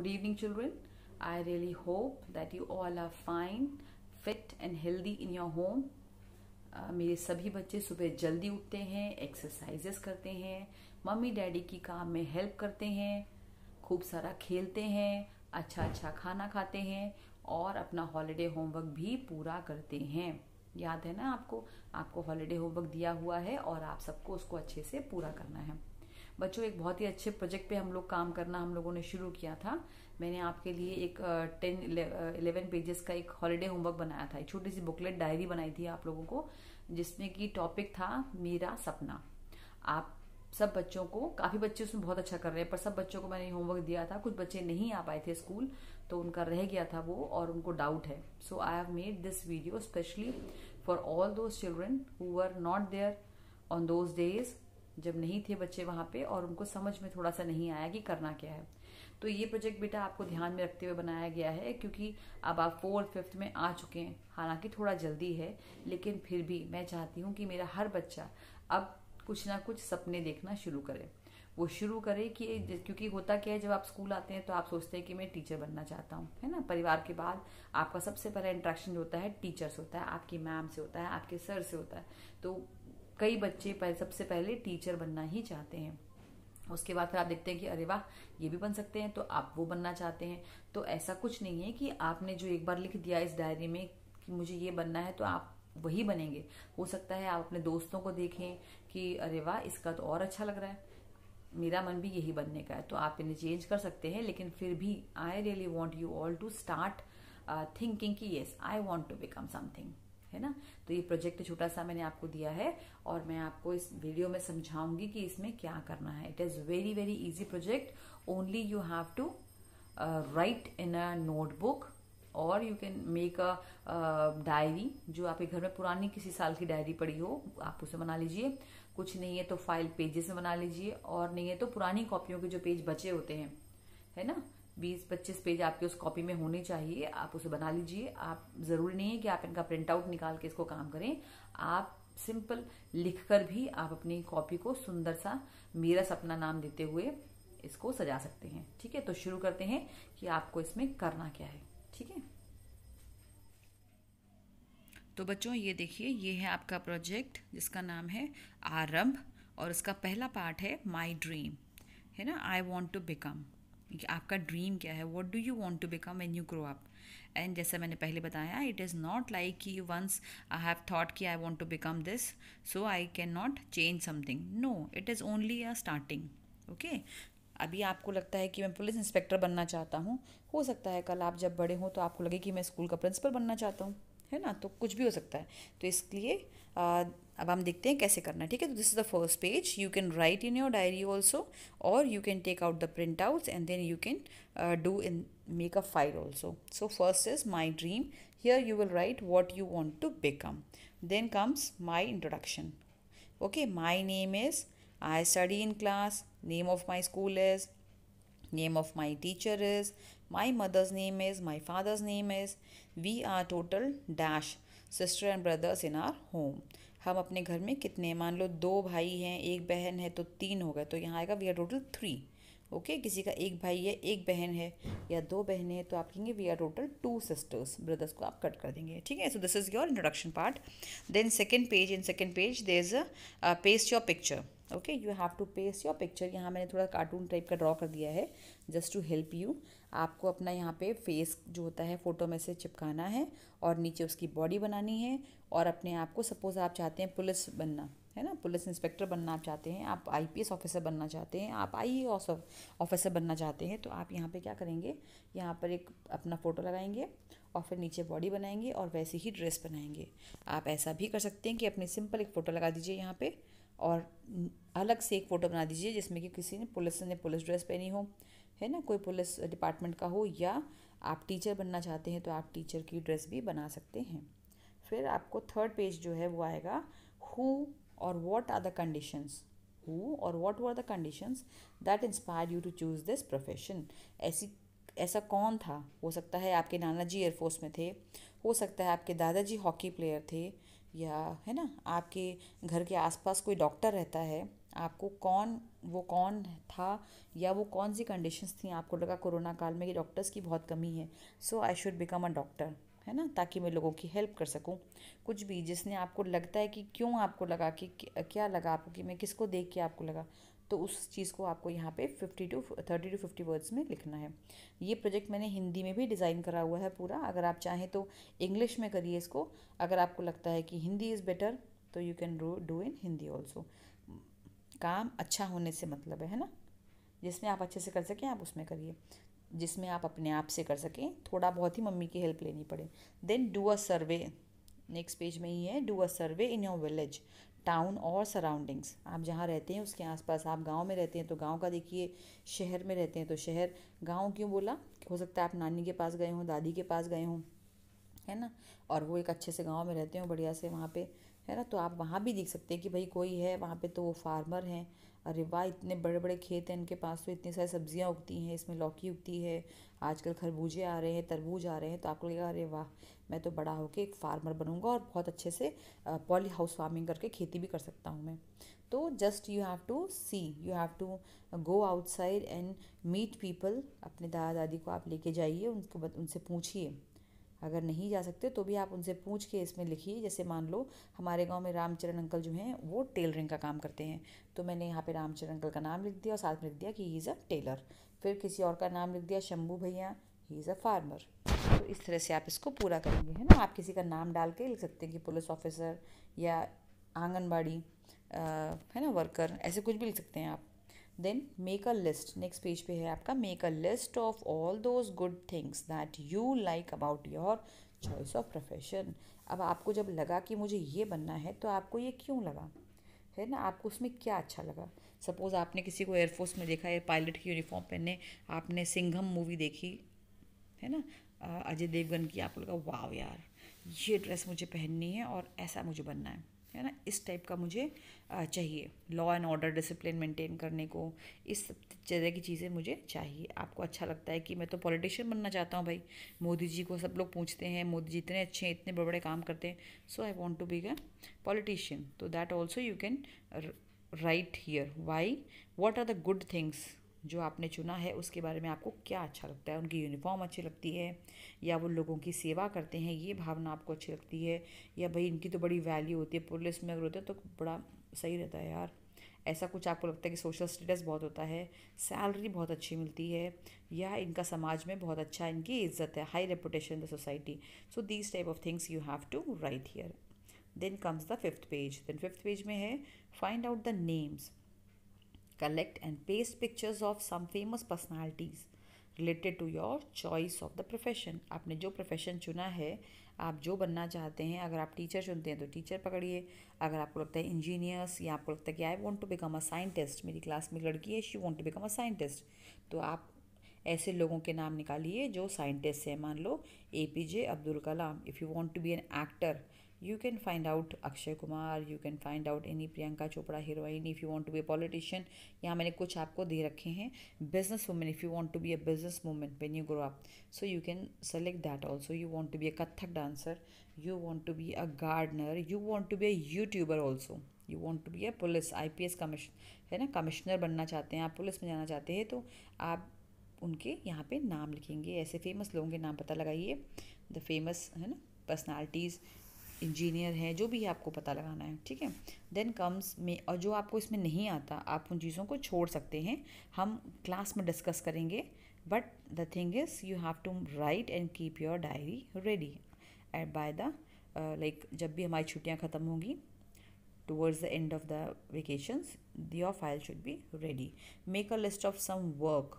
Good evening, children. I really hope that you all are fine, fit and healthy in your home. मेरे सभी बच्चे सुबह जल्दी उठते हैं, एक्सरसाइजेस करते हैं, मम्मी डैडी की काम में हेल्प करते हैं, खूब सारा खेलते हैं, अच्छा अच्छा खाना खाते हैं और अपना हॉलिडे होमवर्क भी पूरा करते हैं। याद है ना आपको हॉलिडे होमवर्क दिया हुआ है और आप सबको उसको अच्छे से पूरा करना है। बच्चों, एक बहुत ही अच्छे प्रोजेक्ट पे हम लोग काम करना हम लोगों ने शुरू किया था। मैंने आपके लिए एक 11 पेजेस का एक हॉलिडे होमवर्क बनाया था। एक छोटी सी बुकलेट डायरी बनाई थी आप लोगों को, जिसमें कि टॉपिक था मेरा सपना। आप सब बच्चों को, काफी बच्चे उसमें बहुत अच्छा कर रहे हैं, पर सब बच्चों को मैंने होमवर्क दिया था। कुछ बच्चे नहीं आ पाए थे स्कूल, तो उनका रह गया था वो और उनको डाउट है। So I have made this video specially for all those children who were not there on those days, जब नहीं थे बच्चे वहां पे और उनको समझ में थोड़ा सा नहीं आया कि करना क्या है। तो ये प्रोजेक्ट बेटा आपको ध्यान में रखते हुए बनाया गया है, क्योंकि अब आप 4th 5th में आ चुके हैं। हालांकि थोड़ा जल्दी है, लेकिन फिर भी मैं चाहती हूँ कि मेरा हर बच्चा अब कुछ ना कुछ सपने देखना शुरू करे। वो शुरू करे कि, क्योंकि होता क्या है, जब आप स्कूल आते हैं तो आप सोचते हैं कि मैं टीचर बनना चाहता हूँ, है ना। परिवार के बाद आपका सबसे पहला इंटरेक्शन जो होता है टीचर से होता है, आपकी मैम से होता है, आपके सर से होता है। तो कई बच्चे सबसे पहले टीचर बनना ही चाहते हैं। उसके बाद फिर आप देखते हैं कि अरे वाह, ये भी बन सकते हैं, तो आप वो बनना चाहते हैं। तो ऐसा कुछ नहीं है कि आपने जो एक बार लिख दिया इस डायरी में कि मुझे ये बनना है तो आप वही बनेंगे। हो सकता है आप अपने दोस्तों को देखें कि अरे वाह, इसका तो और अच्छा लग रहा है, मेरा मन भी यही बनने का है, तो आप इन्हें चेंज कर सकते हैं। लेकिन फिर भी I really want you all to start thinking कि yes, I want to become something, है ना। तो ये प्रोजेक्ट छोटा सा मैंने आपको दिया है और मैं आपको इस वीडियो में समझाऊंगी कि इसमें क्या करना है। It is very very easy project. Only you have to write in a notebook और you can make a diary. जो आपके घर में पुरानी किसी साल की डायरी पड़ी हो, आप उसे बना लीजिए। कुछ नहीं है तो फाइल पेजेस में बना लीजिए, और नहीं है तो पुरानी कॉपियों के जो पेज बचे होते हैं, है ना, 20-25 पेज आपके उस कॉपी में होने चाहिए, आप उसे बना लीजिए। आप जरूरी नहीं है कि आप इनका प्रिंट आउट निकाल के इसको काम करें। आप सिंपल लिखकर भी आप अपनी कॉपी को सुंदर सा मेरा सपना नाम देते हुए इसको सजा सकते हैं। ठीक है, तो शुरू करते हैं कि आपको इसमें करना क्या है। ठीक है, तो बच्चों ये देखिए, ये है आपका प्रोजेक्ट जिसका नाम है आरंभ, और इसका पहला पार्ट है माई ड्रीम, है ना। आई वॉन्ट टू बिकम, आपका ड्रीम क्या है, what do you want to become when you grow up. And जैसा मैंने पहले बताया, इट इज़ नॉट लाइक कि वंस आई हैव थॉट कि I want to become this so I can not change something. No, it is only a starting. Okay, अभी आपको लगता है कि मैं पुलिस इंस्पेक्टर बनना चाहता हूँ, हो सकता है कल आप जब बड़े हों तो आपको लगे कि मैं स्कूल का प्रिंसिपल बनना चाहता हूँ, है ना। तो कुछ भी हो सकता है। तो इसलिए अब हम देखते हैं कैसे करना है। ठीक है, तो this is the first page. You can write in your diary also, और you can take out the printouts and then you can do in make a file also. So first is my dream. Here you will write what you want to become. Then comes my introduction. Okay, my name is, I study in class, name of my school is, name of my teacher is, my mother's name is, my father's name is, we are total dash sister and brothers in our home. हम अपने घर में कितने, मान लो 2 भाई हैं, 1 बहन है, तो 3 हो गए, तो यहाँ आएगा वी आर टोटल 3। ओके, किसी का 1 भाई है, 1 बहन है, या 2 बहनें हैं, तो आप कहेंगे we are total 2 sisters. Brothers को आप कट कर देंगे। ठीक है, so this is your introduction part. Then second page, in second page there is a paste your picture. Okay, you have to paste your picture. यहाँ मैंने थोड़ा cartoon type का ड्रॉ कर दिया है जस्ट टू हेल्प यू। आपको अपना यहाँ पे फेस जो होता है फोटो में से चिपकाना है, और नीचे उसकी बॉडी बनानी है, और अपने आप को, सपोज आप चाहते हैं पुलिस बनना, है ना, पुलिस इंस्पेक्टर बनना आप चाहते हैं, आप आईपीएस ऑफिसर बनना चाहते हैं, आप आईएएस ऑफिसर बनना चाहते हैं, तो आप यहाँ पे क्या करेंगे, यहाँ पर एक अपना फ़ोटो लगाएंगे और फिर नीचे बॉडी बनाएंगे और वैसे ही ड्रेस बनाएंगे। आप ऐसा भी कर सकते हैं कि अपनी सिंपल एक फ़ोटो लगा दीजिए यहाँ पे, और अलग से एक फ़ोटो बना दीजिए जिसमें कि किसी ने पुलिस ड्रेस पहनी हो, है ना, कोई पुलिस डिपार्टमेंट का हो, या आप टीचर बनना चाहते हैं तो आप टीचर की ड्रेस भी बना सकते हैं। फिर आपको थर्ड पेज जो है वो आएगा हु और what are the conditions, who और what were the conditions that inspire you to choose this profession. ऐसा कौन था, हो सकता है आपके नाना जी एयरफोर्स में थे, हो सकता है आपके दादाजी हॉकी प्लेयर थे, या है ना आपके घर के आसपास कोई डॉक्टर रहता है, आपको वो कौन था, या वो कौन सी कंडीशंस थी आपको लगा कोरोना काल में कि डॉक्टर्स की बहुत कमी है, so I should become a doctor, है ना, ताकि मैं लोगों की हेल्प कर सकूं। कुछ भी जिसने आपको लगता है कि क्यों आपको लगा कि क्या लगा आपको कि मैं किसको देख के आपको लगा, तो उस चीज़ को आपको यहाँ पे 30 to 50 वर्ड्स में लिखना है। ये प्रोजेक्ट मैंने हिंदी में भी डिज़ाइन करा हुआ है पूरा, अगर आप चाहें तो इंग्लिश में करिए इसको। अगर आपको लगता है कि हिंदी इज़ बेटर तो you can do in Hindi also. काम अच्छा होने से मतलब है ना, जिसमें आप अच्छे से कर सकें आप उसमें करिए, जिसमें आप अपने आप से कर सकें, थोड़ा बहुत ही मम्मी की हेल्प लेनी पड़े। Then do a survey, next page में ही है, do a survey in your village, town और सराउंडिंग्स। आप जहाँ रहते हैं उसके आसपास, आप गांव में रहते हैं तो गांव का देखिए, शहर में रहते हैं तो शहर। गांव क्यों बोला, हो सकता है आप नानी के पास गए हों, दादी के पास गए हों, है ना, और वो एक अच्छे से गांव में रहते हो बढ़िया से वहाँ पे, है ना, तो आप वहाँ भी देख सकते हैं कि भाई कोई है वहाँ पे तो वो फार्मर हैं। अरे वाह, इतने बड़े बड़े खेत हैं इनके पास, तो इतनी सारी सब्जियाँ उगती हैं, इसमें लौकी उगती है, आजकल खरबूजे आ रहे हैं, तरबूज आ रहे हैं, तो आपको लगेगा अरे वाह, मैं तो बड़ा होके एक फार्मर बनूंगा और बहुत अच्छे से पॉली हाउस फार्मिंग करके खेती भी कर सकता हूँ मैं। तो just you have to see, you have to go outside and meet people. अपने दादा दादी को आप लेके जाइए, उनको उनसे पूछिए। अगर नहीं जा सकते तो भी आप उनसे पूछ के इसमें लिखिए। जैसे मान लो हमारे गांव में रामचरण अंकल जो हैं वो टेलरिंग का काम करते हैं, तो मैंने यहाँ पे रामचरण अंकल का नाम लिख दिया और साथ में लिख दिया कि ही इज़ अ टेलर। फिर किसी और का नाम लिख दिया, शंभू भैया, ही इज़ अ फार्मर। तो इस तरह से आप इसको पूरा करेंगे, है ना। आप किसी का नाम डाल के लिख सकते हैं कि पुलिस ऑफिसर या आंगनबाड़ी, है ना, वर्कर, ऐसे कुछ भी लिख सकते हैं आप। Then make a list, next page पे है आपका, make a list of all those good things that you like about your choice of profession. अब आपको जब लगा कि मुझे ये बनना है, तो आपको ये क्यों लगा, है ना, आपको उसमें क्या अच्छा लगा। सपोज़ आपने किसी को एयरफोर्स में देखा है पायलट की यूनिफॉर्म पहने, आपने सिंघम मूवी देखी, है ना, अजय देवगन की, आपको लगा वाह यार, ये ड्रेस मुझे पहननी है और ऐसा मुझे बनना है ना, इस टाइप का मुझे चाहिए, law and order discipline maintain करने को, इस सब तरह की चीज़ें मुझे चाहिए। आपको अच्छा लगता है कि मैं तो पॉलिटिशियन बनना चाहता हूँ भाई, मोदी जी को सब लोग पूछते हैं, मोदी जी इतने अच्छे हैं, इतने बड़े बड़े काम करते हैं, so I want to be a politician. तो that also you can write here why, what are the good things जो आपने चुना है, उसके बारे में आपको क्या अच्छा लगता है। उनकी यूनिफॉर्म अच्छी लगती है, या वो लोगों की सेवा करते हैं, ये भावना आपको अच्छी लगती है, या भाई इनकी तो बड़ी वैल्यू होती है, पुलिस में अगर होते हैं तो बड़ा सही रहता है यार, ऐसा कुछ आपको लगता है कि सोशल स्टेटस बहुत होता है, सैलरी बहुत अच्छी मिलती है, या इनका समाज में बहुत अच्छा इनकी इज्जत है, high reputation in the society. So these type of things you have to write here. Then comes the fifth page. Then fifth page में है, find out the names, collect and paste pictures of some famous personalities related to your choice of the profession। आपने जो profession चुना है, आप जो बनना चाहते हैं, अगर आप टीचर चुनते हैं तो टीचर पकड़िए, अगर आपको लगता है इंजीनियर्स, या आपको लगता है कि I want to become a scientist, मेरी क्लास में एक लड़की है she want to become a scientist, तो आप ऐसे लोगों के नाम निकालिए जो साइंटिस्ट हैं। मान लो APJ Abdul Kalam. If you want to be an actor, you can find out Akshay Kumar, you can find out any Priyanka Chopra heroine। if you want to be a politician, यहाँ मैंने कुछ आपको दे रखे हैं, business woman, if you want to be a business woman when you grow up, so you can select that also। you want to be a Kathak dancer, you want to be a gardener, you want to be a YouTuber also, you want to be a police IPS कमिश्न, है ना, commissioner बनना चाहते हैं आप, police में जाना चाहते हैं, तो आप उनके यहाँ पे नाम लिखेंगे। ऐसे फेमस लोगों के नाम पता लगाइए, द फेमस, है ना, पर्सनालिटीज़, इंजीनियर है, जो भी आपको पता लगाना है, ठीक है। देन कम्स में, और जो आपको इसमें नहीं आता आप उन चीज़ों को छोड़ सकते हैं, हम क्लास में डिस्कस करेंगे। But the thing is you have to write and keep your diary ready at by the like, जब भी हमारी छुट्टियाँ ख़त्म होंगी, towards the end of the vacations, your file should be ready। make a list of some work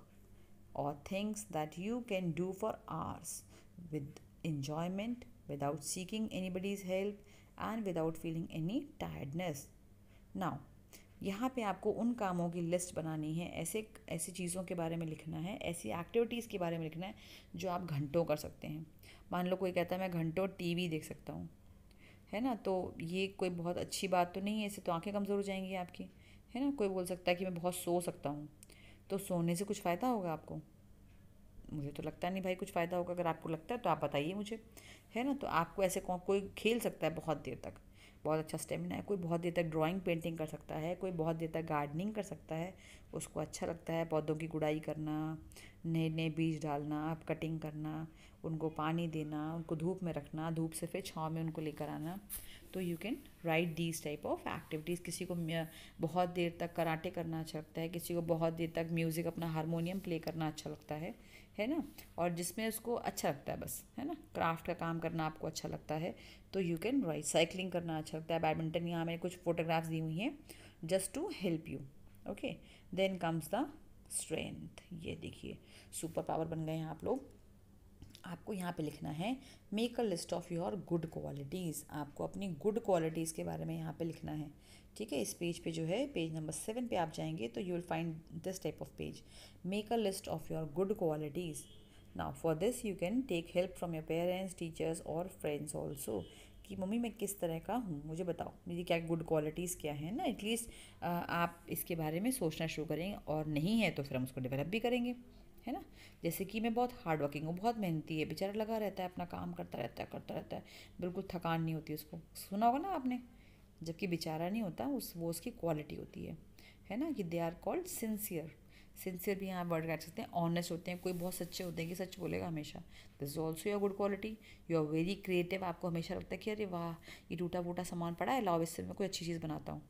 or things that you can do for hours with enjoyment, without seeking anybody's help and without feeling any tiredness। now यहाँ पे आपको उन कामों की list बनानी है, ऐसे ऐसी चीज़ों के बारे में लिखना है, ऐसी एक्टिविटीज़ के बारे में लिखना है जो आप घंटों कर सकते हैं। मान लो कोई कहता है मैं घंटों टीवी देख सकता हूँ, है ना, तो ये कोई बहुत अच्छी बात तो नहीं है, इससे तो आंखें कमज़ोर हो जाएंगी आपकी, है ना। कोई बोल सकता है कि मैं बहुत सो सकता हूँ, तो सोने से कुछ फ़ायदा होगा आपको? मुझे तो लगता नहीं भाई कुछ फ़ायदा होगा। अगर आपको लगता है तो आप बताइए मुझे, है ना। तो आपको ऐसे कोई खेल सकता है बहुत देर तक, बहुत अच्छा स्टेमिना है। कोई बहुत देर तक ड्राइंग पेंटिंग कर सकता है, कोई बहुत देर तक गार्डनिंग कर सकता है, उसको अच्छा लगता है पौधों की गुड़ाई करना, नए नए बीज डालना, आप कटिंग करना, उनको पानी देना, उनको धूप में रखना, धूप से फिर छाँव में उनको लेकर आना। तो you can right these type of activities. किसी को बहुत देर तक कराटे करना अच्छा लगता है, किसी को बहुत देर तक म्यूज़िक अपना हारमोनियम प्ले करना अच्छा लगता है ना, और जिसमें उसको अच्छा लगता है बस, है ना, क्राफ्ट का काम करना आपको अच्छा लगता है, तो यू कैन राइट। साइकिलिंग करना अच्छा लगता है, बैडमिंटन, यहाँ मैंने कुछ फोटोग्राफ्स दी हुई हैं just to help you. Okay, then comes the strength. ये देखिए सुपर पावर बन गए हैं आप लोग। आपको यहाँ पे लिखना है make a list of your good qualities. आपको अपनी गुड क्वालिटीज़ के बारे में यहाँ पे लिखना है, ठीक है। इस पेज पे जो है पेज नंबर 7 पे आप जाएंगे तो you will find this type of page, make a list of your good qualities. Now for this you can take help from your parents, teachers और फ्रेंड्स ऑल्सो, कि मम्मी मैं किस तरह का हूँ, मुझे बताओ मेरी क्या गुड क्वालिटीज़ क्या है ना। एटलीस्ट आप इसके बारे में सोचना शुरू करेंगे, और नहीं है तो फिर हम उसको डेवलप भी करेंगे, है ना। जैसे कि मैं बहुत हार्ड वर्किंग हूँ, बहुत मेहनती है, बेचारा लगा रहता है अपना काम करता रहता है, बिल्कुल थकान नहीं होती उसको, सुना होगा ना आपने। जबकि बेचारा नहीं होता, वो उसकी क्वालिटी होती है ना, कि they are called sincere. Sincere भी यहाँ वर्ड काट सकते हैं। ऑनेस्ट होते हैं, कोई बहुत सच्चे होते हैं कि सच बोलेगा हमेशा, this is also your good quality. You are very creative, आपको हमेशा लगता है कि अरे वाह ये टूटा फूटा सामान पड़ा है, लाओ इससे मैं कोई अच्छी चीज़ बनाता हूँ,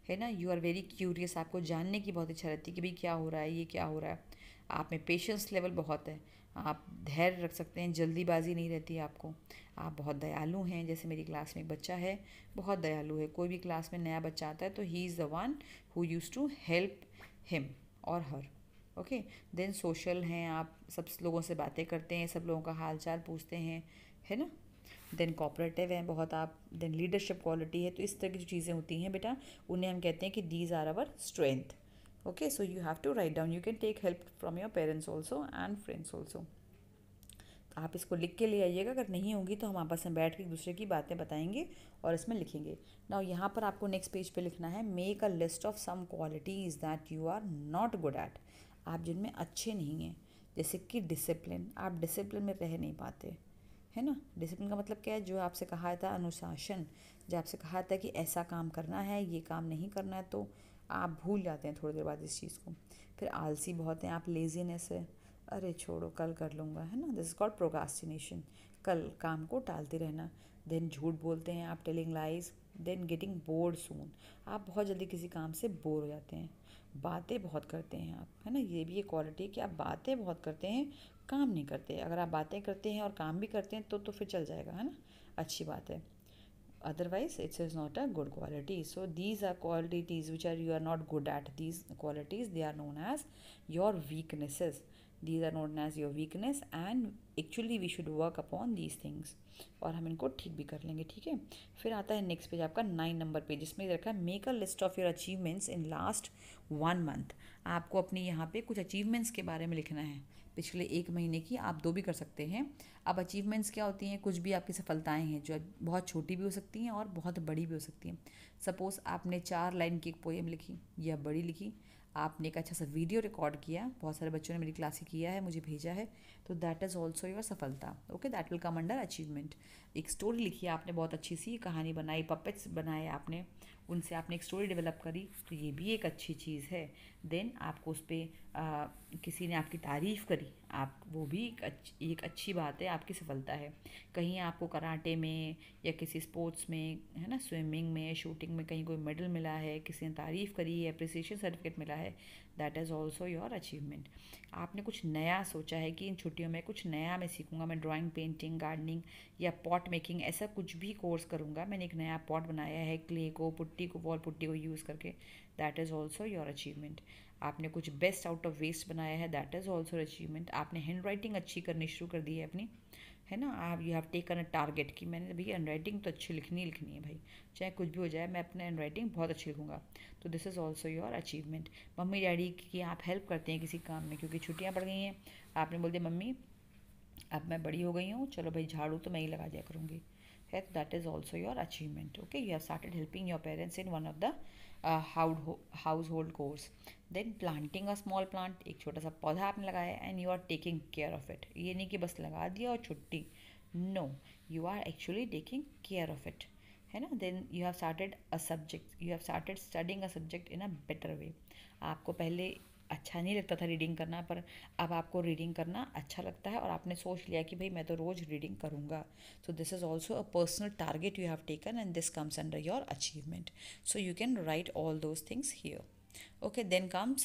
है ना। यू आर वेरी क्यूरियस, आपको जानने की बहुत इच्छा रहती है कि भाई क्या हो रहा है, ये क्या हो रहा है। आप में पेशेंस लेवल बहुत है, आप धैर्य रख सकते हैं, जल्दीबाजी नहीं रहती है आपको। आप बहुत दयालु हैं, जैसे मेरी क्लास में एक बच्चा है बहुत दयालु है, कोई भी क्लास में नया बच्चा आता है तो he is the one who use to help him और हर। ओके, देन सोशल हैं, आप सब लोगों से बातें करते हैं, सब लोगों का हाल चाल पूछते हैं, है ना। देन कोऑपरेटिव हैं बहुत आप। देन लीडरशिप क्वालिटी है। तो इस तरह की जो चीज़ें होती हैं बेटा, उन्हें हम कहते हैं कि these are our strength. Okay, so you have to write down, you can take help from your parents also and friends also. आप इसको लिख के ले आइएगा, अगर नहीं होंगी तो हम आपस में बैठ के एक दूसरे की बातें बताएंगे और इसमें लिखेंगे। नाउ यहाँ पर आपको नेक्स्ट पेज पे लिखना है make a list of some qualities that you are not good at, आप जिनमें अच्छे नहीं हैं। जैसे कि डिसिप्लिन, आप डिसिप्लिन में रह नहीं पाते, है ना। डिसिप्लिन का मतलब क्या है, जो आपसे कहा था अनुशासन, जो आपसे कहा था कि ऐसा काम करना है, ये काम नहीं करना है, तो आप भूल जाते हैं थोड़ी देर बाद इस चीज़ को। फिर आलसी बहुत हैं आप, लेजीनेस है, अरे छोड़ो कल कर लूँगा, है ना, दिस इज कॉल्ड प्रोक्रास्टिनेशन, कल काम को टालते रहना। देन झूठ बोलते हैं आप, telling lies. Then getting bored soon, आप बहुत जल्दी किसी काम से बोर हो जाते हैं। बातें बहुत करते हैं आप, है ना, ये भी एक क्वालिटी है कि आप बातें बहुत करते हैं, काम नहीं करते। अगर आप बातें करते हैं और काम भी करते हैं तो फिर चल जाएगा, है ना, अच्छी बात है। Otherwise it is not a good quality. So these are qualities which are you are not good at. These qualities, they are known as your weaknesses. These are known as your weakness and actually we should work upon these things, और हम इनको ठीक भी कर लेंगे, ठीक है। फिर आता है नेक्स्ट पेज आपका 9 नंबर पेज, जिसमें रखा है make a list of your achievements in last 1 month. आपको अपनी यहाँ पे कुछ अचीवमेंट्स के बारे में लिखना है, पिछले 1 महीने की। आप 2 भी कर सकते हैं। अब अचीवमेंट्स क्या होती हैं, कुछ भी आपकी सफलताएं हैं जो बहुत छोटी भी हो सकती हैं और बहुत बड़ी भी हो सकती हैं। सपोज़ आपने 4 लाइन की एक पोएम लिखी या बड़ी लिखी, आपने एक अच्छा सा वीडियो रिकॉर्ड किया, बहुत सारे बच्चों ने मेरी क्लास में किया है, मुझे भेजा है, तो दैट इज़ ऑल्सो योर सफलता। Okay, that will come under achievement. एक स्टोरी लिखी आपने, बहुत अच्छी सी कहानी बनाई, पपेट्स बनाए आपने, उनसे आपने एक स्टोरी डेवलप करी, तो ये भी एक अच्छी चीज़ है। देन आपको उस पर किसी ने आपकी तारीफ़ करी, आप वो भी एक अच्छी बात है, आपकी सफलता है। कहीं आपको कराटे में या किसी स्पोर्ट्स में, है ना, स्विमिंग में, शूटिंग में कहीं कोई मेडल मिला है, किसी ने तारीफ़ करी है, अप्रिसिएशन सर्टिफिकेट मिला है, that is also your achievement. आपने कुछ नया सोचा है कि इन छुट्टियों में कुछ नया मैं सीखूंगा, मैं ड्राइंग, पेंटिंग, गार्डनिंग या पॉट मेकिंग, ऐसा कुछ भी कोर्स करूँगा। मैंने एक नया पॉट बनाया है क्ले को, पुट्टी को, वॉल पुट्टी को यूज़ करके, that is also your achievement. आपने कुछ बेस्ट आउट ऑफ वेस्ट बनाया है, दैट इज़ ऑल्सो अचीवमेंट। आपने हैंड राइटिंग अच्छी करनी शुरू कर दी है अपनी, है ना। आप you have taken a target कि मैंने भैया हैंड राइटिंग तो अच्छी लिखनी है भाई, चाहे कुछ भी हो जाए मैं अपने हैंड राइटिंग बहुत अच्छी लिखूंगा, तो this is also your achievement. Mummy daddy की आप हेल्प करते हैं किसी काम में, क्योंकि छुट्टियाँ पड़ गई हैं, आपने बोल दिया मम्मी अब मैं बड़ी हो गई हूँ, चलो भाई झाड़ू तो मैं ही लगा दिया करूँगी, है, तो that is also your achievement. Okay, you have started helping your parents in one of the household chores. Then planting a small plant, एक छोटा सा पौधा आपने लगाया and you are taking care of it. ये नहीं कि बस लगा दिया और छुट्टी, no, you are actually taking care of it. है ना. Then you have started a subject, you have started studying a subject in a better way. आपको पहले अच्छा नहीं लगता था रीडिंग करना, पर अब आपको रीडिंग करना अच्छा लगता है और आपने सोच लिया कि भाई मैं तो रोज़ रीडिंग करूँगा. So this is also a personal target you have taken and this comes under your achievement. So you can right all those things here. Okay, then comes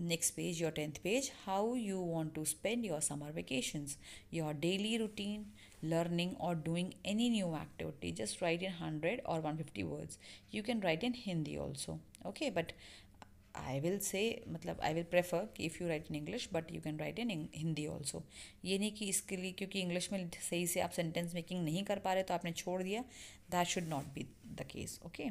next page, your 10th page, how you want to spend your summer vacations, your daily routine, learning or doing any new activity. Just write in 100 or 150 words. You can write in Hindi also. Okay, but I will say, मतलब I will prefer कि if you write in English, but you can write in Hindi also. ये नहीं कि इसके लिए क्योंकि English में सही से आप सेंटेंस मेकिंग नहीं कर पा रहे तो आपने छोड़ दिया. That should not be the case. Okay,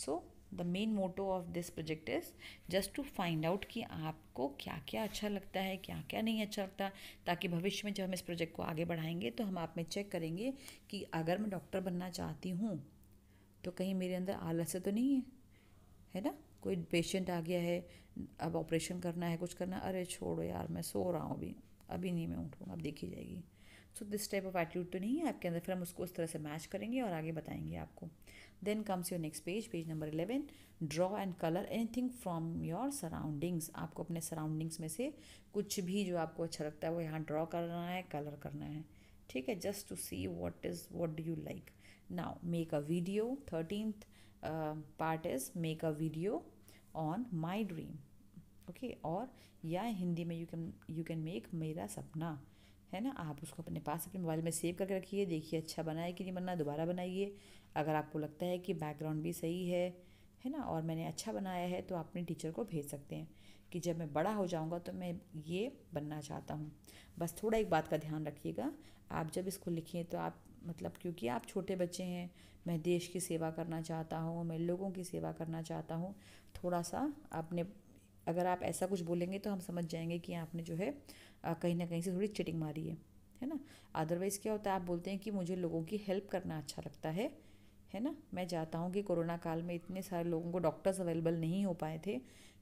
so the main motto of this project is just to find out कि आपको क्या क्या अच्छा लगता है, क्या क्या नहीं अच्छा लगता, ताकि भविष्य में जब हम इस प्रोजेक्ट को आगे बढ़ाएंगे तो हम आप में चेक करेंगे कि अगर मैं डॉक्टर बनना चाहती हूँ तो कहीं मेरे अंदर आलस्य तो नहीं है ना. कोई पेशेंट आ गया है, अब ऑपरेशन करना है, कुछ करना, अरे छोड़ो यार मैं सो रहा हूँ, अभी अभी नहीं मैं उठूँगा, अब देखी जाएगी. So this type of attitude तो नहीं है आपके अंदर. फिर हम उसको उस तरह से मैच करेंगे और आगे बताएंगे आपको. Then comes your next page, page number 11. Draw and colour anything from your surroundings. आपको अपने सराउंडिंग्स में से कुछ भी जो आपको अच्छा लगता है वो यहाँ ड्रॉ करना है, कलर करना है. ठीक है, just to see what do you like. Now make a video. 13th part is make a video on my dream. Okay, और या हिंदी में यू कैन मेक मेरा सपना, है ना. आप उसको अपने पास अपने मोबाइल में सेव करके रखिए, देखिए अच्छा बना है कि नहीं बना, दोबारा बनाइए. अगर आपको लगता है कि बैकग्राउंड भी सही है ना, और मैंने अच्छा बनाया है, तो आप अपने टीचर को भेज सकते हैं कि जब मैं बड़ा हो जाऊंगा तो मैं ये बनना चाहता हूँ. बस थोड़ा एक बात का ध्यान रखिएगा, आप जब इसको लिखें तो आप मतलब क्योंकि आप छोटे बच्चे हैं, मैं देश की सेवा करना चाहता हूँ, मैं लोगों की सेवा करना चाहता हूँ, थोड़ा सा आपने अगर आप ऐसा कुछ बोलेंगे तो हम समझ जाएंगे कि आपने जो है कहीं ना कहीं से थोड़ी चिटिंग मारी है ना. अदरवाइज़ क्या होता है, आप बोलते हैं कि मुझे लोगों की हेल्प करना अच्छा लगता है ना. मैं चाहता हूँ कि कोरोना काल में इतने सारे लोगों को डॉक्टर्स अवेलेबल नहीं हो पाए थे,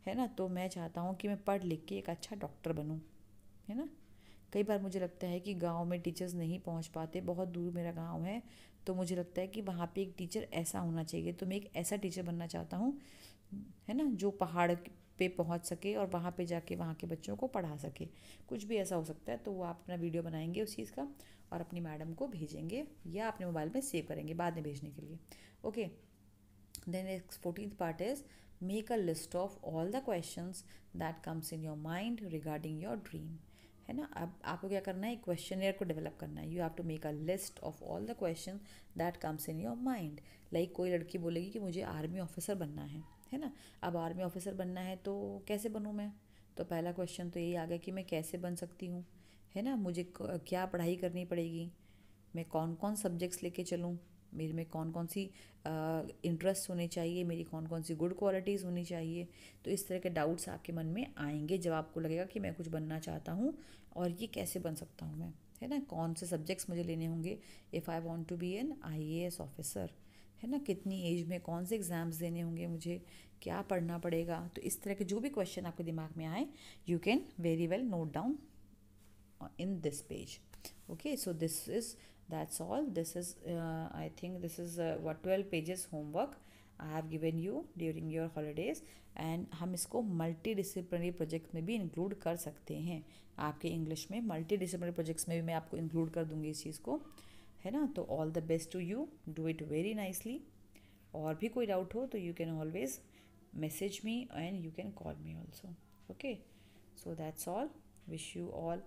है ना, तो मैं चाहता हूँ कि मैं पढ़ लिख के एक अच्छा डॉक्टर बनूँ, है ना. कई बार मुझे लगता है कि गांव में टीचर्स नहीं पहुंच पाते, बहुत दूर मेरा गांव है, तो मुझे लगता है कि वहाँ पे एक टीचर ऐसा होना चाहिए. तो मैं एक ऐसा टीचर बनना चाहता हूँ, है ना, जो पहाड़ पे पहुंच सके और वहाँ पे जाके वहाँ के बच्चों को पढ़ा सके. कुछ भी ऐसा हो सकता है, तो वो आप अपना वीडियो बनाएंगे उस चीज़ का और अपनी मैडम को भेजेंगे या अपने मोबाइल में सेव करेंगे बाद में भेजने के लिए. Okay, then next 14th part is make a list of all the questions that comes in your mind regarding your dream, है ना. अब आपको क्या करना है, क्वेश्चनियर को डेवलप करना है. You have to make a list of all the question that comes in your mind. Like कोई लड़की बोलेगी कि मुझे आर्मी ऑफिसर बनना है ना. अब आर्मी ऑफिसर बनना है तो कैसे बनूँ मैं, तो पहला क्वेश्चन तो यही आ गया कि मैं कैसे बन सकती हूँ, है ना. मुझे क्या पढ़ाई करनी पड़ेगी, मैं कौन कौन सब्जेक्ट्स लेके चलूँ, मेरे में कौन कौन सी इंटरेस्ट होने चाहिए, मेरी कौन कौन सी गुड क्वालिटीज़ होनी चाहिए. तो इस तरह के डाउट्स आपके मन में आएंगे जब आपको लगेगा कि मैं कुछ बनना चाहता हूँ और ये कैसे बन सकता हूँ मैं, है ना. कौन से सब्जेक्ट्स मुझे लेने होंगे if I want to be an IAS officer, है ना. कितनी एज में कौन से एग्ज़ाम्स देने होंगे मुझे, क्या पढ़ना पड़ेगा. तो इस तरह के जो भी क्वेश्चन आपके दिमाग में आए, you can very well note down in this page. Okay, so that's all. This is I think this is what 12 pages homework I have given you during your holidays. And हम इसको multi disciplinary project में भी include कर सकते हैं. आपके English में multi disciplinary projects में भी मैं आपको इंक्लूड कर दूंगी इस चीज़ को, है ना. तो all the best to you, do it very nicely. और भी कोई डाउट हो तो you can always message me and you can call me also. Okay, so that's all. Wish you all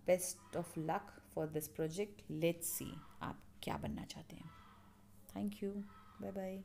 best of luck for this project. Let's see आप क्या बनना चाहते हैं. Thank you, bye bye.